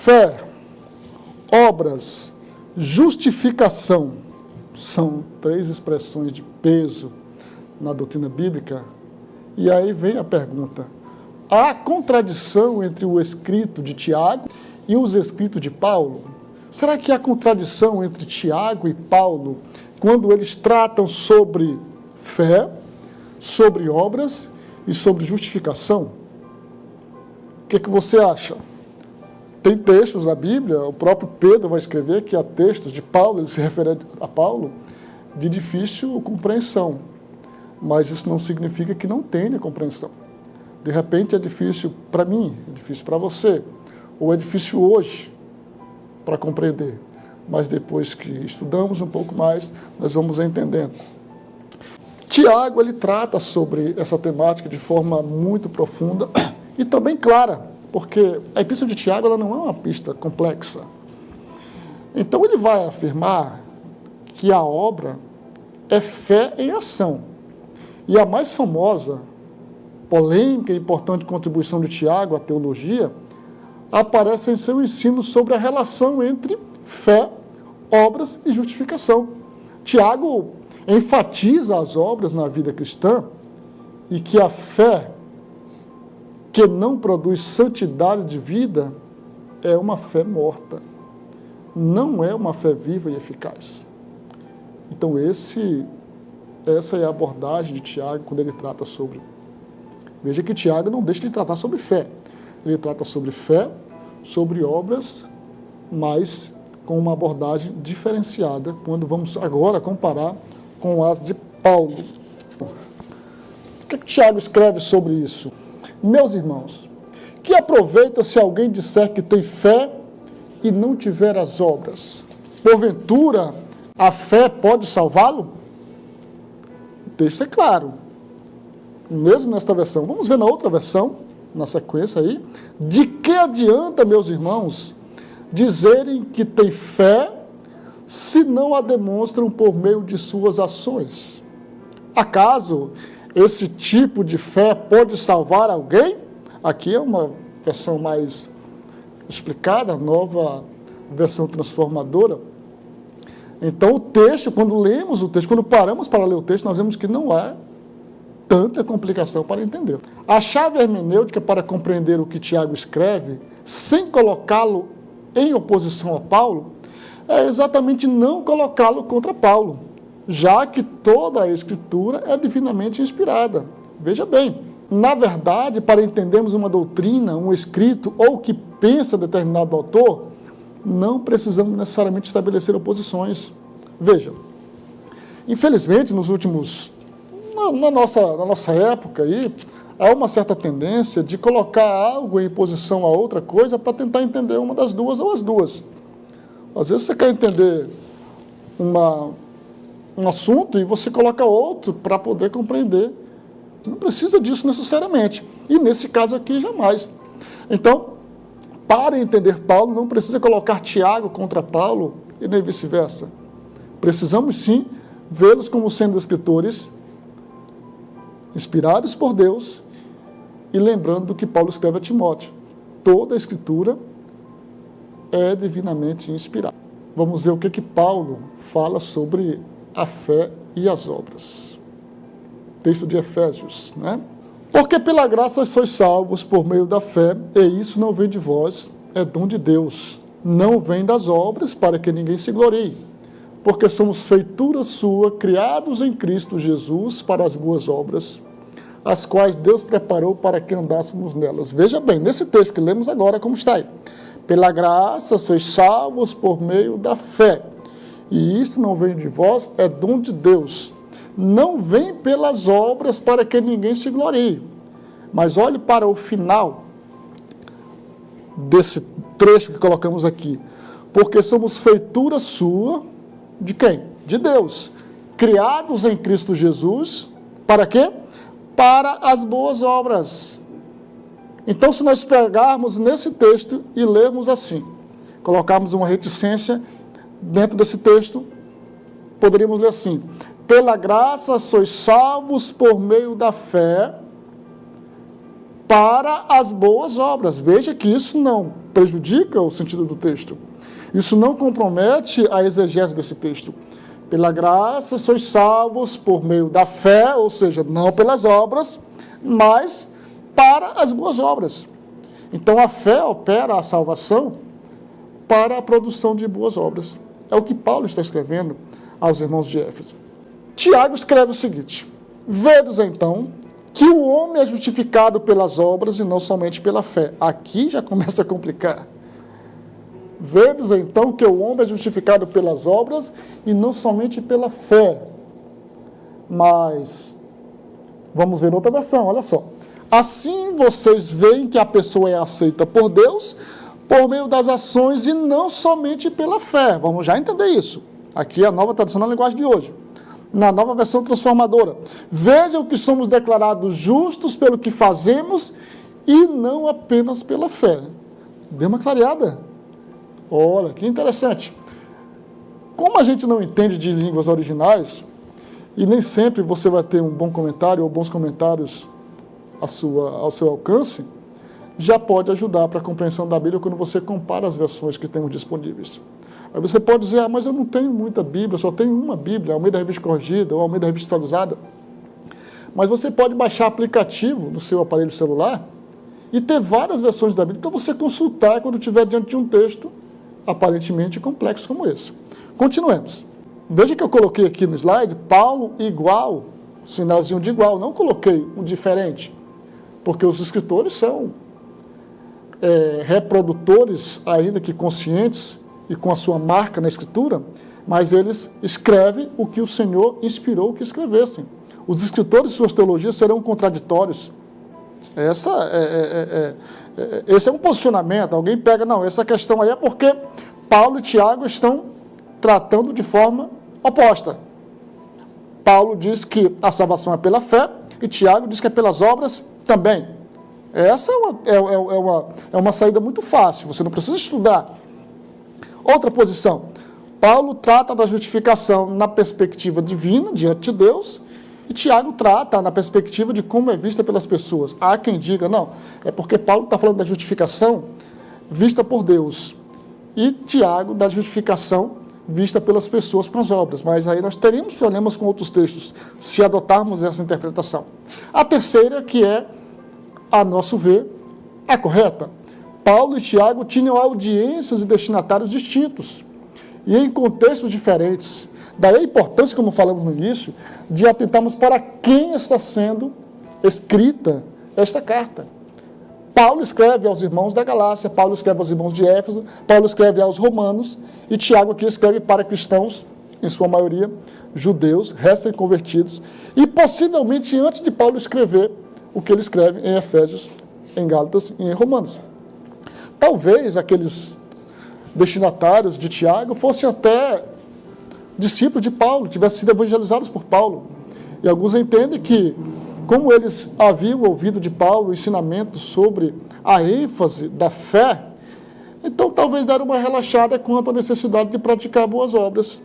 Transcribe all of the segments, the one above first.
fé, obras, justificação, são três expressões de peso na doutrina bíblica. E aí vem a pergunta: há contradição entre o escrito de Tiago e os escritos de Paulo? Será que há contradição entre Tiago e Paulo quando eles tratam sobre fé, sobre obras e sobre justificação? O que você acha? Tem textos na Bíblia, o próprio Pedro vai escrever que há textos de Paulo, ele se refere a Paulo, de difícil compreensão. Mas isso não significa que não tenha compreensão. De repente é difícil para mim, é difícil para você, ou é difícil hoje para compreender. Mas depois que estudamos um pouco mais, nós vamos entendendo. Tiago, ele trata sobre essa temática de forma muito profunda e também clara, porque a epístola de Tiago ela não é uma epístola complexa. Então ele vai afirmar que a obra é fé em ação. E a mais famosa, polêmica e importante contribuição de Tiago à teologia aparece em seu ensino sobre a relação entre fé, obras e justificação. Tiago enfatiza as obras na vida cristã e que a fé que não produz santidade de vida é uma fé morta. Não é uma fé viva e eficaz. Então essa é a abordagem de Tiago quando ele trata sobre. Veja que Tiago não deixa de tratar sobre fé. Ele trata sobre fé, sobre obras, mas com uma abordagem diferenciada, quando vamos agora comparar com as de Paulo. O que Tiago escreve sobre isso? Meus irmãos, que aproveita se alguém disser que tem fé e não tiver as obras? Porventura, a fé pode salvá-lo? O texto é claro, mesmo nesta versão. Vamos ver na outra versão, na sequência aí. De que adianta, meus irmãos, dizerem que tem fé se não a demonstram por meio de suas ações? Acaso esse tipo de fé pode salvar alguém? Aqui é uma versão mais explicada, nova versão transformadora. Então o texto, quando lemos o texto, quando paramos para ler o texto, nós vemos que não há tanta complicação para entender. A chave hermenêutica para compreender o que Tiago escreve, sem colocá-lo em oposição a Paulo, é exatamente não colocá-lo contra Paulo, já que toda a Escritura é divinamente inspirada. Veja bem, na verdade, para entendermos uma doutrina, um escrito ou o que pensa determinado autor, não precisamos necessariamente estabelecer oposições. Veja, infelizmente, na nossa época aí, há uma certa tendência de colocar algo em posição a outra coisa para tentar entender uma das duas ou as duas. Às vezes você quer entender um assunto e você coloca outro para poder compreender. Você não precisa disso necessariamente. E nesse caso aqui, jamais. Então, para entender Paulo, não precisa colocar Tiago contra Paulo e nem vice-versa. Precisamos, sim, vê-los como sendo escritores inspirados por Deus e lembrando do que Paulo escreve a Timóteo. Toda a Escritura é divinamente inspirada. Vamos ver o que Paulo fala sobre a fé e as obras. Texto de Efésios, né? Porque pela graça sois salvos por meio da fé, e isso não vem de vós, é dom de Deus. Não vem das obras, para que ninguém se glorie. Porque somos feitura sua, criados em Cristo Jesus para as boas obras, as quais Deus preparou para que andássemos nelas. Veja bem, nesse texto que lemos agora, como está aí. Pela graça sois salvos por meio da fé. E isso não vem de vós, é dom de Deus. Não vem pelas obras para que ninguém se glorie. Mas olhe para o final desse trecho que colocamos aqui. Porque somos feitura sua, de quem? De Deus. Criados em Cristo Jesus, para quê? Para as boas obras. Então, se nós pegarmos nesse texto e lermos assim, colocarmos uma reticência dentro desse texto, poderíamos ler assim: pela graça sois salvos por meio da fé, para as boas obras. Veja que isso não prejudica o sentido do texto. Isso não compromete a exegese desse texto. Pela graça sois salvos por meio da fé, ou seja, não pelas obras, mas para as boas obras. Então a fé opera a salvação para a produção de boas obras. É o que Paulo está escrevendo aos irmãos de Éfeso. Tiago escreve o seguinte: vedes então que o homem é justificado pelas obras e não somente pela fé. Aqui já começa a complicar. Vedes então que o homem é justificado pelas obras e não somente pela fé. Mas, vamos ver outra versão, olha só. Assim vocês veem que a pessoa é aceita por Deus por meio das ações e não somente pela fé. Vamos já entender isso. Aqui é a nova tradução na linguagem de hoje. Na nova versão transformadora. Vejam que somos declarados justos pelo que fazemos e não apenas pela fé. Deu uma clareada. Olha, que interessante. Como a gente não entende de línguas originais, e nem sempre você vai ter um bom comentário ou bons comentários ao seu alcance, já pode ajudar para a compreensão da Bíblia quando você compara as versões que temos disponíveis. Aí você pode dizer, mas eu não tenho muita Bíblia, só tenho uma Bíblia, Almeida Revista Corrigida ou Almeida Revista Atualizada. Mas você pode baixar aplicativo no seu aparelho celular e ter várias versões da Bíblia para você consultar quando estiver diante de um texto aparentemente complexo como esse. Continuemos. Veja que eu coloquei aqui no slide, Paulo igual, sinalzinho de igual, não coloquei um diferente, porque os escritores são reprodutores, ainda que conscientes, e com a sua marca na escritura, mas eles escrevem o que o Senhor inspirou que escrevessem. Os escritores de suas teologias serão contraditórios. Esse é um posicionamento. Alguém pega, não, essa questão aí é porque Paulo e Tiago estão tratando de forma oposta. Paulo diz que a salvação é pela fé e Tiago diz que é pelas obras também. Essa é uma saída muito fácil, você não precisa estudar. Outra posição, Paulo trata da justificação na perspectiva divina, diante de Deus, e Tiago trata na perspectiva de como é vista pelas pessoas. Há quem diga, não, é porque Paulo está falando da justificação vista por Deus, e Tiago da justificação vista pelas pessoas com as obras, mas aí nós teríamos problemas com outros textos, se adotarmos essa interpretação. A terceira, que é, a nosso ver, a correta. Paulo e Tiago tinham audiências e destinatários distintos, e em contextos diferentes. Daí a importância, como falamos no início, de atentarmos para quem está sendo escrita esta carta. Paulo escreve aos irmãos da Galácia, Paulo escreve aos irmãos de Éfeso, Paulo escreve aos romanos, e Tiago aqui escreve para cristãos, em sua maioria, judeus, recém-convertidos, e possivelmente antes de Paulo escrever o que ele escreve em Efésios, em Gálatas e em Romanos. Talvez aqueles destinatários de Tiago fossem até discípulos de Paulo, tivessem sido evangelizados por Paulo. E alguns entendem que, como eles haviam ouvido de Paulo o ensinamento sobre a ênfase da fé, então talvez deram uma relaxada quanto à necessidade de praticar boas obras,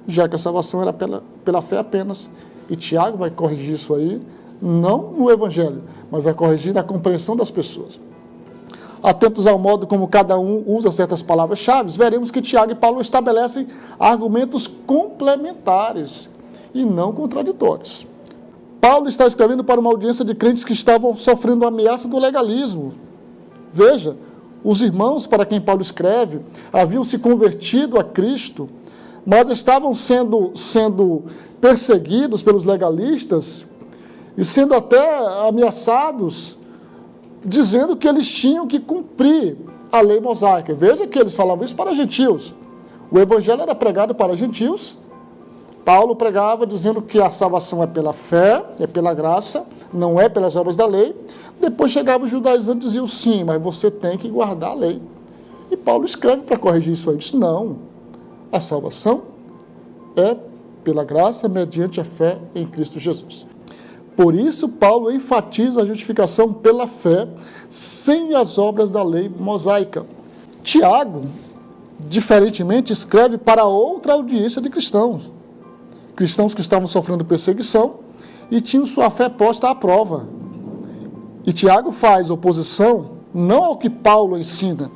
já que a salvação era pela fé apenas. E Tiago vai corrigir isso aí, não no Evangelho, mas vai corrigir na compreensão das pessoas. Atentos ao modo como cada um usa certas palavras-chave, veremos que Tiago e Paulo estabelecem argumentos complementares e não contraditórios. Paulo está escrevendo para uma audiência de crentes que estavam sofrendo a ameaça do legalismo. Veja, os irmãos para quem Paulo escreve haviam se convertido a Cristo, mas estavam sendo perseguidos pelos legalistas e sendo até ameaçados, dizendo que eles tinham que cumprir a lei mosaica. Veja que eles falavam isso para gentios. O evangelho era pregado para gentios. Paulo pregava dizendo que a salvação é pela fé, é pela graça, não é pelas obras da lei. Depois chegavam os judaizantes e diziam, sim, mas você tem que guardar a lei. E Paulo escreve para corrigir isso aí. Diz, não, a salvação é pela graça, mediante a fé em Cristo Jesus. Por isso, Paulo enfatiza a justificação pela fé, sem as obras da lei mosaica. Tiago, diferentemente, escreve para outra audiência de cristãos. Cristãos que estavam sofrendo perseguição e tinham sua fé posta à prova. E Tiago faz oposição não ao que Paulo ensina,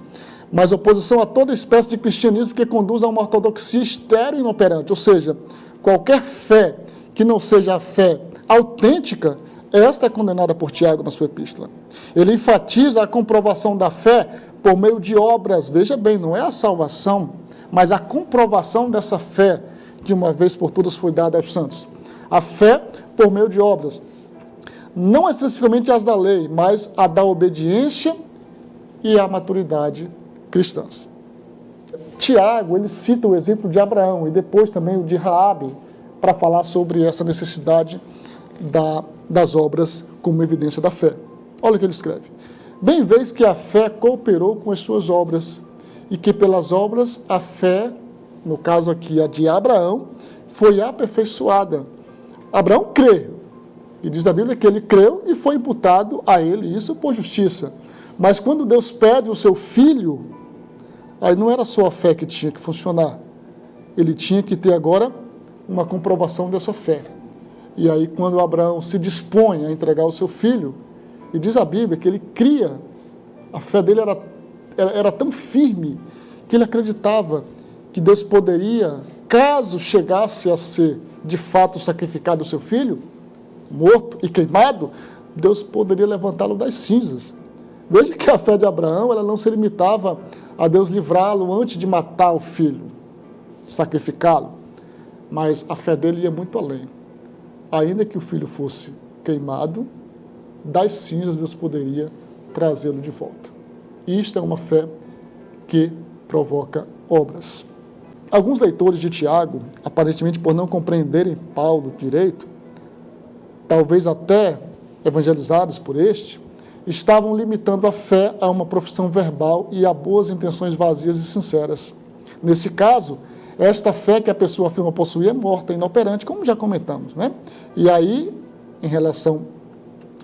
mas oposição a toda espécie de cristianismo que conduz a uma ortodoxia estéril e inoperante. Ou seja, qualquer fé que não seja a fé autêntica, esta é condenada por Tiago na sua epístola. Ele enfatiza a comprovação da fé por meio de obras. Veja bem, não é a salvação, mas a comprovação dessa fé que uma vez por todas foi dada aos santos. A fé por meio de obras. Não especificamente as da lei, mas a da obediência e a maturidade cristãs. Tiago, ele cita o exemplo de Abraão e depois também o de Raabe para falar sobre essa necessidade das obras como evidência da fé. Olha o que ele escreve. Bem vês que a fé cooperou com as suas obras e que pelas obras a fé, no caso aqui a de Abraão, foi aperfeiçoada. Abraão crê, e diz a Bíblia que ele creu e foi imputado a ele isso por justiça. Mas quando Deus pede o seu filho, aí não era só a fé que tinha que funcionar, ele tinha que ter agora uma comprovação dessa fé. E aí quando Abraão se dispõe a entregar o seu filho, e diz a Bíblia que ele cria, a fé dele era tão firme que ele acreditava que Deus poderia, caso chegasse a ser de fato sacrificado o seu filho, morto e queimado, Deus poderia levantá-lo das cinzas. Veja que a fé de Abraão ela não se limitava a Deus livrá-lo antes de matar o filho, sacrificá-lo, mas a fé dele ia muito além. Ainda que o filho fosse queimado, das cinzas Deus poderia trazê-lo de volta. Isto é uma fé que provoca obras. Alguns leitores de Tiago, aparentemente por não compreenderem Paulo direito, talvez até evangelizados por este, estavam limitando a fé a uma profissão verbal e a boas intenções vazias e sinceras. Nesse caso, esta fé que a pessoa afirma possuir é morta, inoperante, como já comentamos, né? E aí, em relação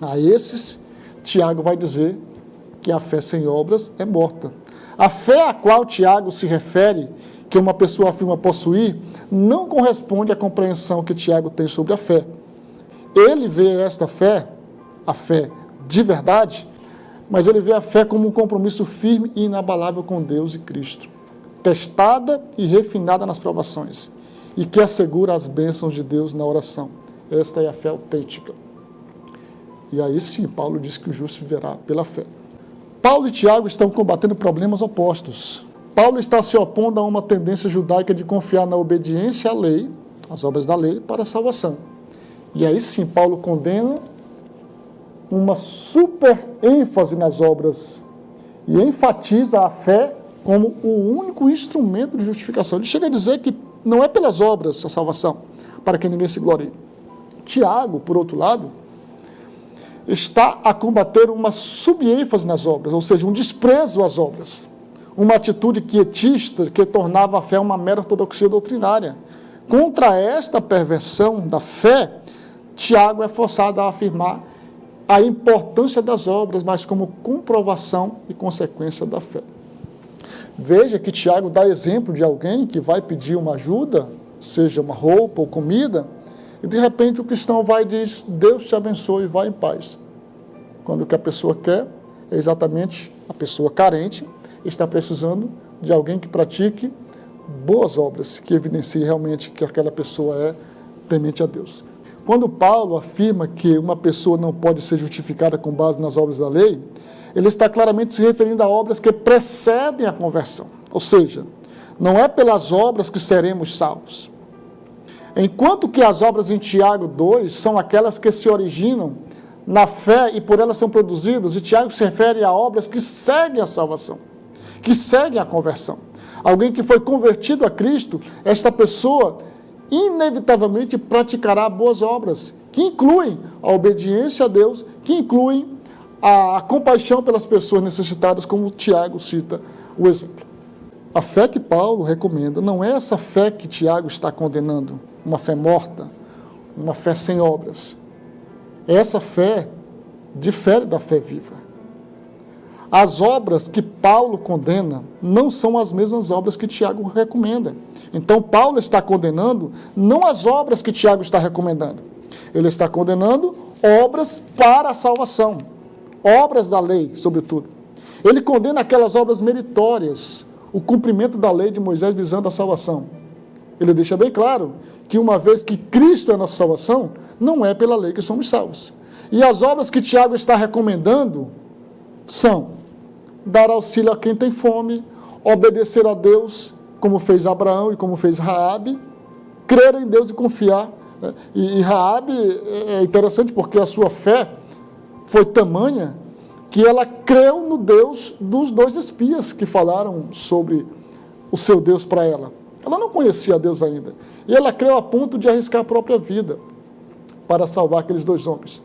a esses, Tiago vai dizer que a fé sem obras é morta. A fé a qual Tiago se refere, que uma pessoa afirma possuir, não corresponde à compreensão que Tiago tem sobre a fé. Ele vê esta fé, a fé de verdade, mas ele vê a fé como um compromisso firme e inabalável com Deus e Cristo, testada e refinada nas provações, e que assegura as bênçãos de Deus na oração. Esta é a fé autêntica. E aí sim, Paulo diz que o justo viverá pela fé. Paulo e Tiago estão combatendo problemas opostos. Paulo está se opondo a uma tendência judaica de confiar na obediência à lei, às obras da lei, para a salvação. E aí sim, Paulo condena uma super ênfase nas obras e enfatiza a fé como o único instrumento de justificação. Ele chega a dizer que não é pelas obras a salvação, para que ninguém se glorie. Tiago, por outro lado, está a combater uma subênfase nas obras, ou seja, um desprezo às obras, uma atitude quietista que tornava a fé uma mera ortodoxia doutrinária. Contra esta perversão da fé, Tiago é forçado a afirmar a importância das obras, mas como comprovação e consequência da fé. Veja que Tiago dá exemplo de alguém que vai pedir uma ajuda, seja uma roupa ou comida, e de repente o cristão vai e diz, Deus te abençoe, vá em paz. Quando o que a pessoa quer é exatamente a pessoa carente, está precisando de alguém que pratique boas obras, que evidencie realmente que aquela pessoa é temente a Deus. Quando Paulo afirma que uma pessoa não pode ser justificada com base nas obras da lei, ele está claramente se referindo a obras que precedem a conversão. Ou seja, não é pelas obras que seremos salvos. Enquanto que as obras em Tiago 2 são aquelas que se originam na fé e por elas são produzidas, e Tiago se refere a obras que seguem a salvação, que seguem a conversão. Alguém que foi convertido a Cristo, esta pessoa inevitavelmente praticará boas obras, que incluem a obediência a Deus, que incluem a compaixão pelas pessoas necessitadas, como Tiago cita o exemplo. A fé que Paulo recomenda não é essa fé que Tiago está condenando, uma fé morta, uma fé sem obras. Essa fé difere da fé viva. As obras que Paulo condena não são as mesmas obras que Tiago recomenda. Então, Paulo está condenando não as obras que Tiago está recomendando. Ele está condenando obras para a salvação. obras da lei, sobretudo. Ele condena aquelas obras meritórias, o cumprimento da lei de Moisés visando a salvação. Ele deixa bem claro que uma vez que Cristo é a nossa salvação, não é pela lei que somos salvos. E as obras que Tiago está recomendando são dar auxílio a quem tem fome, obedecer a Deus, como fez Abraão e como fez Raabe, crer em Deus e confiar. E Raabe é interessante porque a sua fé foi tamanha que ela creu no Deus dos 2 espias que falaram sobre o seu Deus para ela. Ela não conhecia Deus ainda. E ela creu a ponto de arriscar a própria vida para salvar aqueles 2 homens.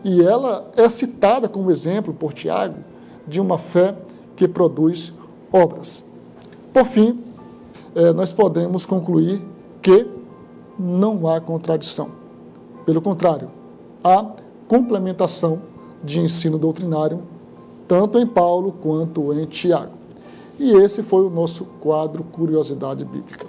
E ela é citada como exemplo por Tiago de uma fé que produz obras. Por fim, nós podemos concluir que não há contradição. Pelo contrário, há complementação de ensino doutrinário, tanto em Paulo quanto em Tiago. E esse foi o nosso quadro Curiosidade Bíblica.